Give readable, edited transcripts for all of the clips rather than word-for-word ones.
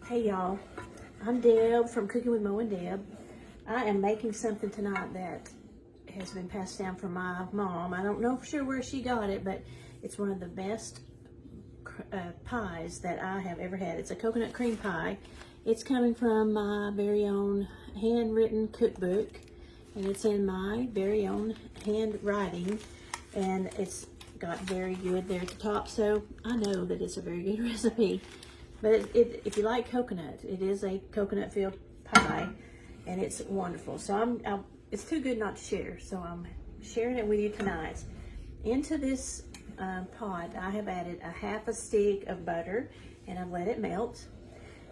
Hey y'all, I'm Deb from Cooking with Mo and Deb. I am making something tonight that has been passed down from my mom. I don't know for sure where she got it, but it's one of the best pies that I have ever had. It's a coconut cream pie. It's coming from my very own handwritten cookbook, and it's in my very own handwriting, and it's got very good there at the top, so I know that it's a very good recipe. But if you like coconut, it is a coconut-filled pie, and it's wonderful. So it's too good not to share, so I'm sharing it with you tonight. Into this pot, I have added a half a stick of butter, and I've let it melt.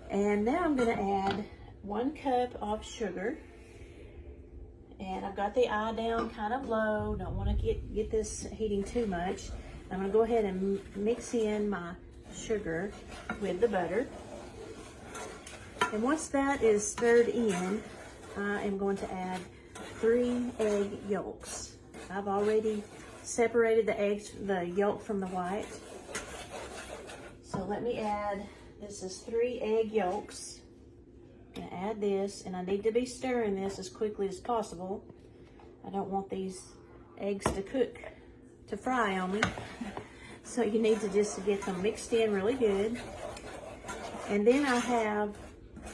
And now I'm going to add 1 cup of sugar, and I've got the eye down kind of low. Don't want to get this heating too much. I'm going to go ahead and mix in my sugar with the butter, and once that is stirred in, I am going to add 3 egg yolks. I've already separated the yolk from the white, so let me add, this is 3 egg yolks. I'm gonna add this, and I need to be stirring this as quickly as possible. I don't want these eggs to fry on me. So you need to just get them mixed in really good. And then I have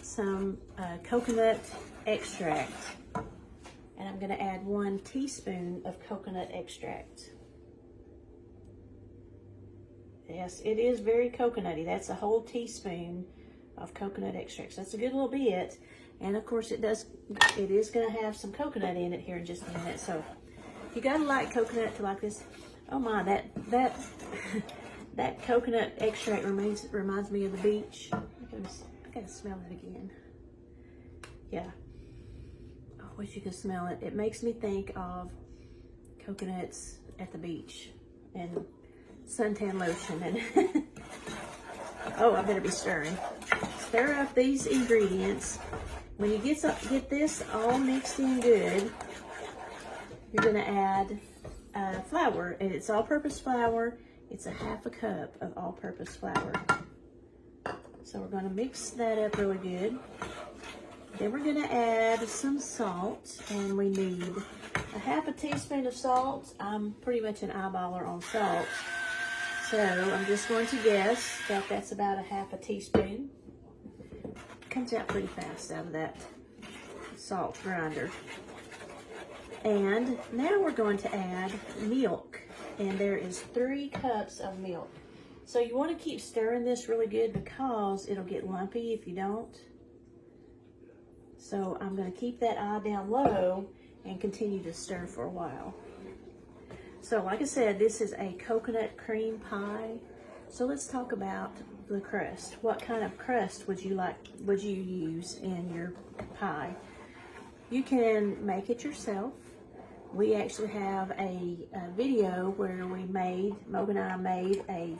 some coconut extract. And I'm gonna add 1 teaspoon of coconut extract. Yes, it is very coconutty. That's a whole teaspoon of coconut extract. So that's a good little bit. And of course it is gonna have some coconut in it here in just a minute. So you gotta like coconut to like this. Oh my, that coconut extract reminds me of the beach. I gotta smell it again. Yeah. I wish you could smell it. It makes me think of coconuts at the beach and suntan lotion. And oh, I better be stirring. Stir up these ingredients. When you get this all mixed in good, you're gonna add flour, and it's all-purpose flour. It's a half a cup of all-purpose flour. So we're going to mix that up really good. Then we're going to add some salt, and we need a half a teaspoon of salt. I'm pretty much an eyeballer on salt, so I'm just going to guess that that's about a half a teaspoon. It comes out pretty fast out of that salt grinder. And now we're going to add milk, and there is 3 cups of milk. So you want to keep stirring this really good because it'll get lumpy if you don't. So I'm going to keep that eye down low and continue to stir for a while. So like I said, this is a coconut cream pie. So let's talk about the crust. What kind of crust would you use in your pie? You can make it yourself. We actually have a video where Mo and I made a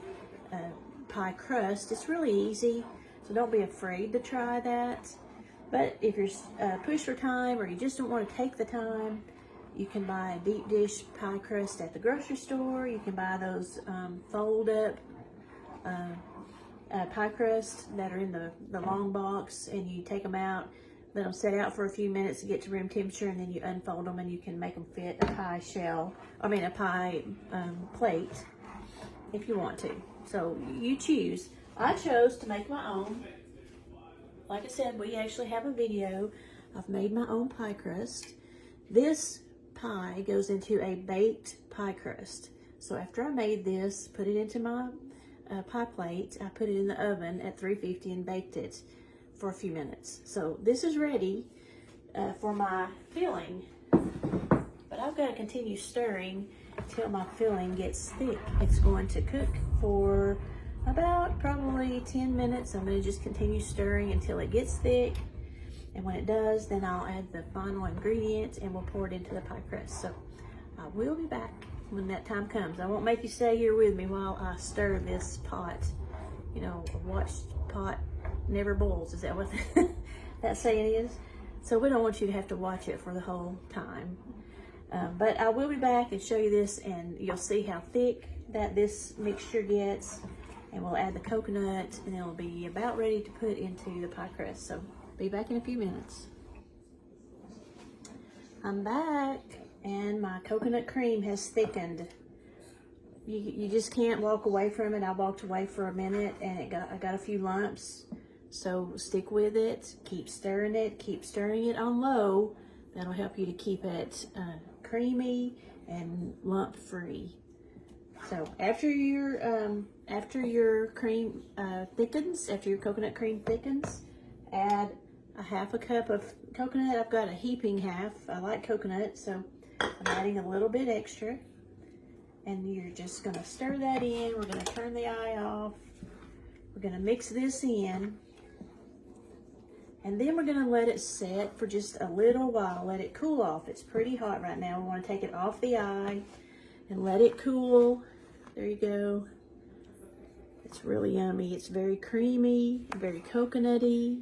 pie crust. It's really easy, so don't be afraid to try that. But if you're pushed for time, or you just don't want to take the time, you can buy a deep dish pie crust at the grocery store. You can buy those fold up pie crusts that are in the long box, and you take them out, let them set out for a few minutes to get to room temperature, and then you unfold them and you can make them fit a pie pie plate if you want to. So you choose. I chose to make my own. Like I said, we actually have a video. I've made my own pie crust. This pie goes into a baked pie crust. So after I made this, put it into my pie plate, I put it in the oven at 350 and baked it for a few minutes. So this is ready for my filling, but I've got to continue stirring till my filling gets thick. It's going to cook for about probably 10 minutes. I'm going to just continue stirring until it gets thick, and when it does, then I'll add the final ingredient and we'll pour it into the pie crust. So I will be back when that time comes. I won't make you stay here with me while I stir this pot. You know, a watched pot never boils. Is that what that saying is? So we don't want you to have to watch it for the whole time. But I will be back and show you this, and you'll see how thick that this mixture gets. and we'll add the coconut, and it'll be about ready to put into the pie crust. So be back in a few minutes. I'm back, and my coconut cream has thickened. You just can't walk away from it. I walked away for a minute, and I got a few lumps. So stick with it. Keep stirring it. Keep stirring it on low. That'll help you to keep it creamy and lump free. So after your cream thickens, after your coconut cream thickens, add a half a cup of coconut. I've got a heaping half. I like coconut, so I'm adding a little bit extra. And you're just gonna stir that in. We're gonna turn the eye off. We're gonna mix this in. And then we're gonna let it set for just a little while. Let it cool off. It's pretty hot right now. We wanna take it off the eye and let it cool. There you go. It's really yummy. It's very creamy, very coconutty.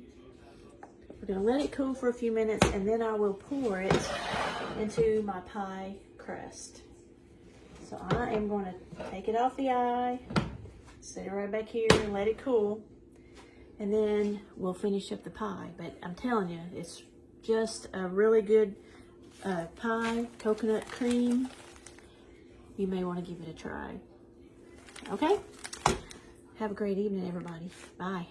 We're gonna let it cool for a few minutes, and then I will pour it into my pie crust. So I am gonna take it off the eye, set it right back here and let it cool. And then we'll finish up the pie. But I'm telling you, it's just a really good pie, coconut cream. You may want to give it a try. Okay? Have a great evening, everybody. Bye.